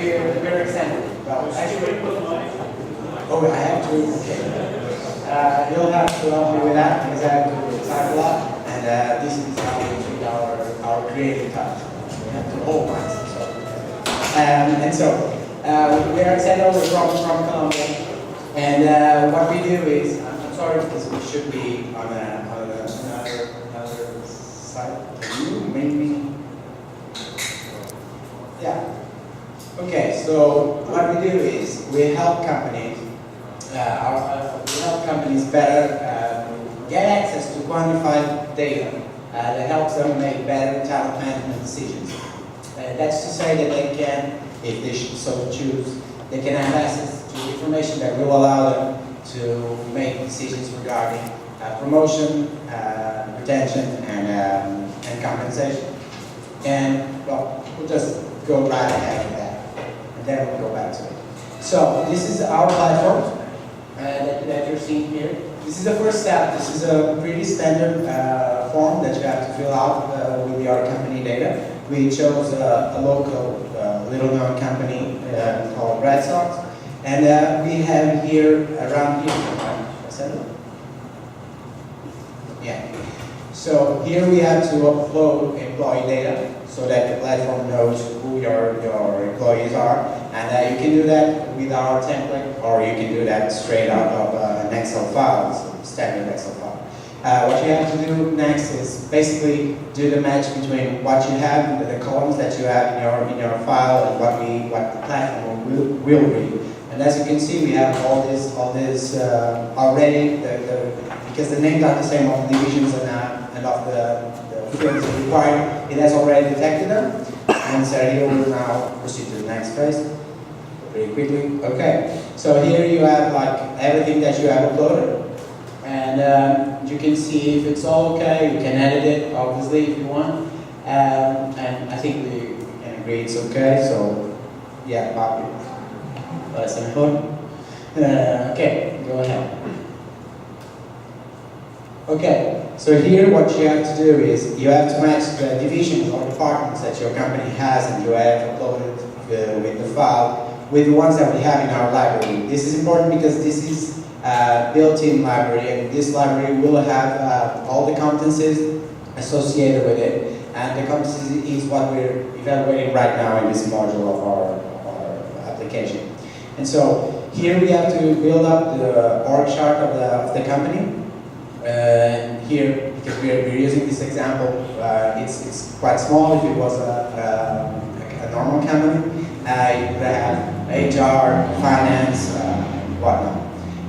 we're Acsendo. Well, actually, oh, I have to. Okay. You'll have to help me with that because I have to type a lot, and this is how we treat our creative touch. We have to organize it. And so we're Acsendo. We're from Colombia, and what we do is, I'm sorry because we should be on another side. Can you maybe? Yeah. Okay, so what we do is we help companies, better get access to quantified data that helps them make better talent management decisions. That's to say that they can, if they should so choose, they can have access to information that will allow them to make decisions regarding promotion, retention, and compensation. And well, we'll just go right ahead with that, and then we'll go back to it. So this is our platform that you're seeing here. This is the first step. This is a pretty standard form that you have to fill out with your company data. We chose a local, little-known company called Red Sox, and we have here around here. Yeah. So here we have to upload employee data so that the platform knows who your employees are, and you can do that with our template, or you can do that straight out of an Excel file, standard Excel file. What you have to do next is basically do the match between what you have, the columns that you have in your file, and what the platform will read. And as you can see, we have all this already. Because the names are the same of the divisions and of the fields required, it has already detected them. And Sergio will now proceed to the next phase pretty quickly. Okay, so here you have like everything that you have uploaded, and you can see if it's all okay. You can edit it, obviously, if you want. And I think we can agree it's okay. So yeah, that's important. Okay, go ahead. Okay, so here what you have to do is you have to match the divisions or departments that your company has, and you have uploaded with the file with the ones that we have in our library. This is important because this is a built-in library, and this library will have all the competencies associated with it, and the competencies is what we're evaluating right now in this module of our application. And so here we have to build up the org chart of the company. Here, because we're using this example, it's quite small. If it was a normal company, you could have HR, finance, whatnot.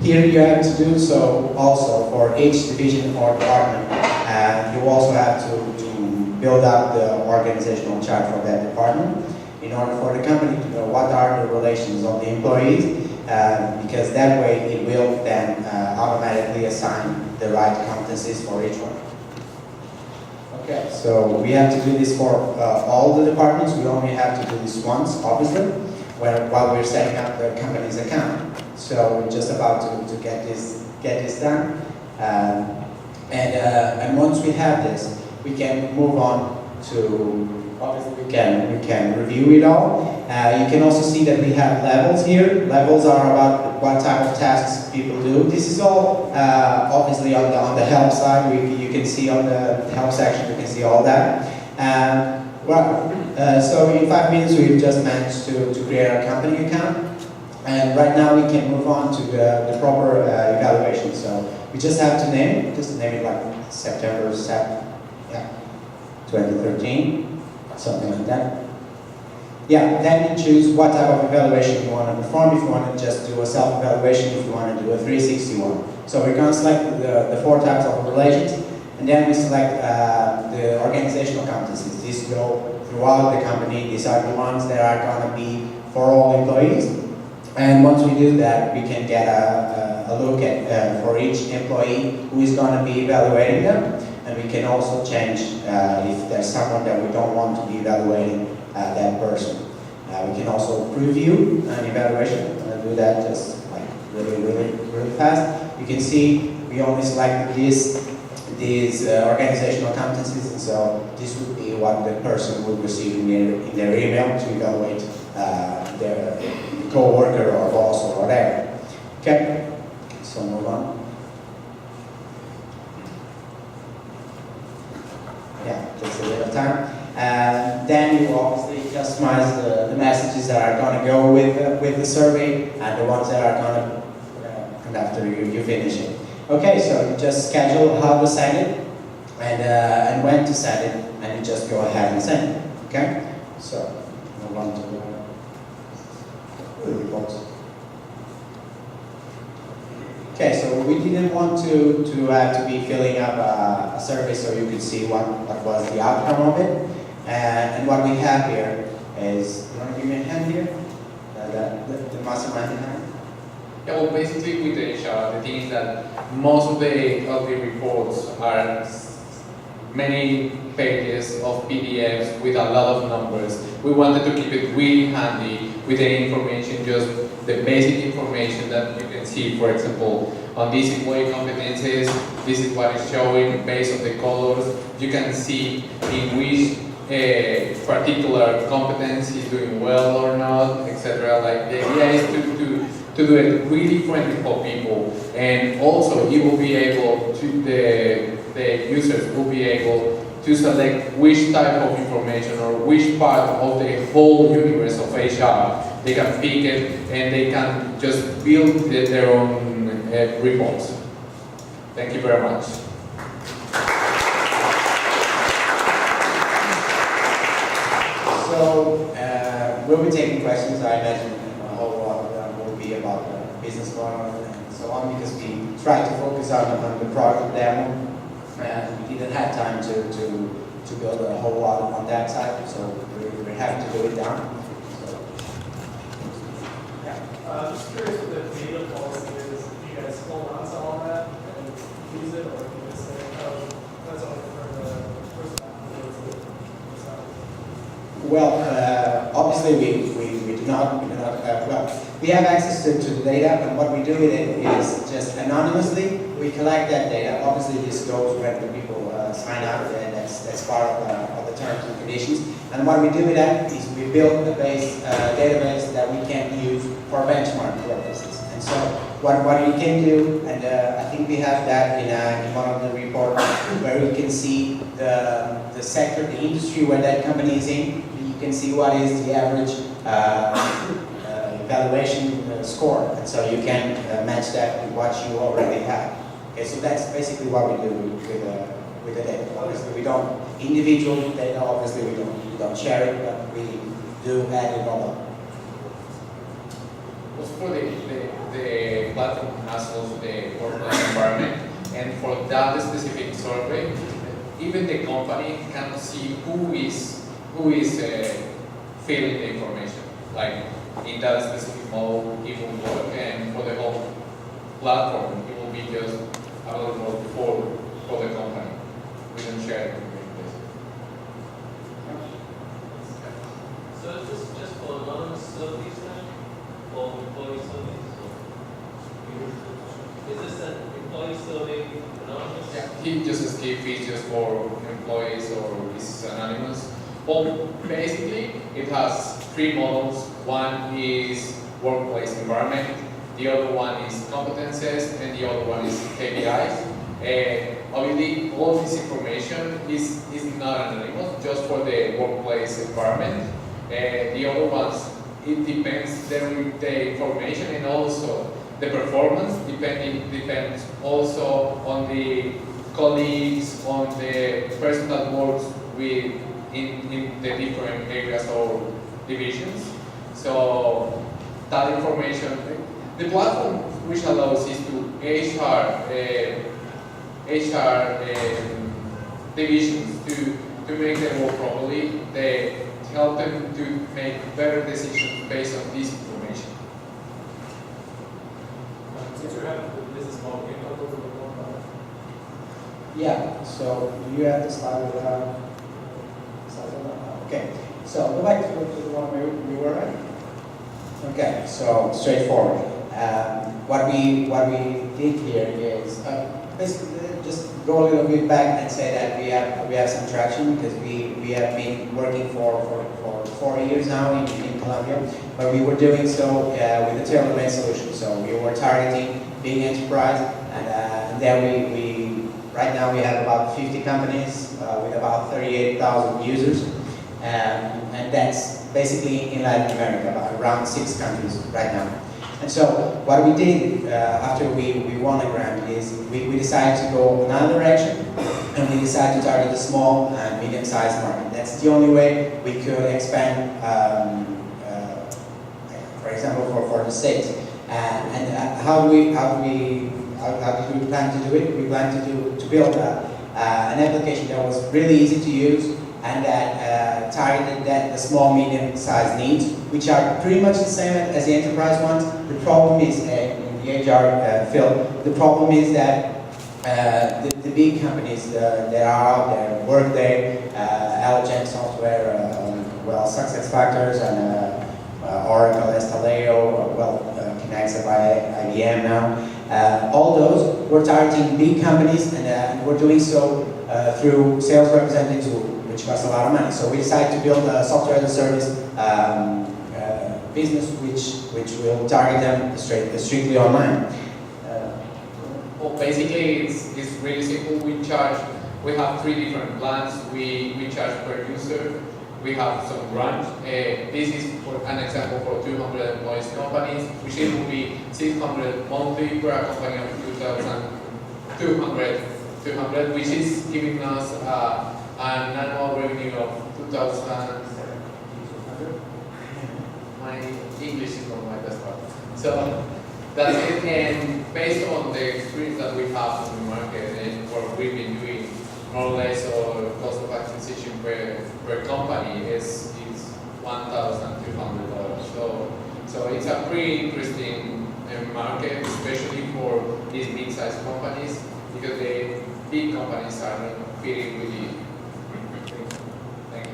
Here you have to do so also for each division or department. You also have to build up the organizational chart for that department in order for the company to know what are the relations of the employees. Because that way it will then automatically assign the right competencies for each one. Okay, so we have to do this for all the departments. We only have to do this once, obviously, while we're setting up the company's account. So we're just about to get this done, and once we have this, we can move on to. Obviously, we can review it all. You can also see that we have levels here. Levels are about what type of tasks people do. This is all obviously on the help side. You can see on the help section. You can see all that. So in 5 minutes, we've just managed to create our company account, and right now we can move on to the proper evaluation. So we just have to name it like September 2013. Something like that. Yeah, then you choose what type of evaluation you want to perform. If you want to just do a self-evaluation, if you want to do a 360 one. So we're going to select the 4 types of relations, and then we select the organizational competencies. These go throughout the company. These are the ones that are going to be for all employees. And once we do that, we can get a look at for each employee who is going to be evaluating them. And we can also change if there's someone that we don't want to be evaluating that person. We can also preview an evaluation. I'm going to do that just like really fast. You can see we only selected these organizational competencies, and so this would be what the person would receive in their email to evaluate their co-worker or boss or whatever. Okay, so move on. Yeah, takes a bit of time. Then you obviously customize the messages that are going to go with the survey and the ones that are going to come after you finish it. Okay, so you just schedule how to send it and when to send it, and you just go ahead and send it. Okay, so move on to the reports. Okay, so we didn't want to have to be filling up a survey so you could see what was the outcome of it. And what we have here is, you want to give me a hand here? The mastermind hand? Yeah, well, basically with the HR, the thing is that most of the reports are many pages of PDFs with a lot of numbers. We wanted to keep it really handy with the information, just the basic information that you can see. For example, on these employee competencies, this is what is showing based on the colors. You can see in which particular competence is doing well or not, etc. Like the idea is to do it really friendly for people, and also you will be able to the users will be able to select which type of information or which part of the whole universe of HR they can pick it, and they can just build their own reports. Thank you very much. So we'll be taking questions. I imagine a whole lot of them will be about the business model and so on, because we try to focus on the product demo, and we didn't have time to build a whole lot on that side, so we're having to do it down. So, yeah. Just curious what the data policy is. If you guys hold on to all that and use it, or if you just say, oh, that's only for the first time. Well, obviously we do not well, we have access to the data, and what we do with it is just anonymously, we collect that data. Obviously this goes when the people sign up, and that's part of the terms and conditions. And what we do with that is we build a database that we can use for benchmark purposes. And so what you can do, and I think we have that in one of the reports, where you can see the sector, the industry where that company is in. You can see what is the average evaluation score, and so you can match that with what you already have. Okay, so that's basically what we do with the data. Obviously, we don't individual data. Obviously, we don't share it, but we do add it all up. Also for the platform has also the workplace environment, and for that specific survey, even the company can see who is filling the information. Like in that specific mode, it will work, and for the whole platform, it will be just available for the company. We don't share it. So is this just for anonymous surveys then, or employee surveys? Is this an employee survey anonymous? Yeah, he just skip is just for employees, or is anonymous. Well, basically, it has three models. One is workplace environment, the other one is competences, and the other one is KPIs. Obviously, all this information is not anonymous, just for the workplace environment. The other ones, it depends the information, and also the performance depends also on the colleagues, on the person that works with in the different areas or divisions. So that information, the platform which allows is to HR divisions to make them work properly. They help them to make better decisions based on this information. Since you're having the business model, can you talk a little bit more about it? Yeah. So you have the slide with okay. So go back to the one we were at. Okay. So straightforward. What we did here is basically just go a little bit back and say that we have some traction because we have been working for 4 years now in Colombia, but we were doing so with a tailor-made solution. So we were targeting big enterprise, and then we right now we have about 50 companies with about 38,000 users, and that's basically in Latin America, about around 6 countries right now. And so what we did after we won the grant is we decided to go another direction, and we decided to target the small and medium-sized market. That's the only way we could expand, for example, for the States. And how did we plan to do it? We plan to build an application that was really easy to use and that targeted the small, medium-sized needs, which are pretty much the same as the enterprise ones. The problem is, in the HR field, the problem is that the big companies that are out there, Workday, Elegant Software, SuccessFactors, and Oracle, Estaleo, Kinaxa by IBM now. All those, we're targeting big companies, and we're doing so through sales representatives which cost a lot of money. So we decided to build a software as a service business which will target them strictly online. Well, basically, it's really simple. We have 3 different plans. We charge per user. We have some grant. This is for an example for 200 employees companies, which it will be 600 monthly per a company of 200, which is giving us an annual revenue of 2,000. My English is not my best part. So that's it. And based on the experience that we have in the market and what we've been doing, more or less our cost of acquisition per company is $1,200. So it's a pretty interesting market, especially for these mid-sized companies, because the big companies are not competing with the. Thank you.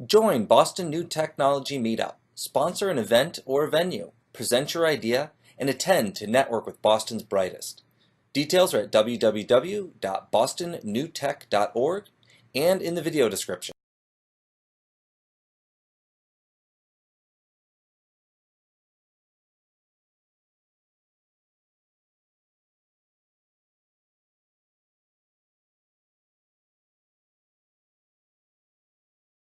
Join Boston New Technology Meetup. Sponsor an event or venue. Present your idea and attend to network with Boston's brightest. Details are at www.bostonnewtech.org and in the video description.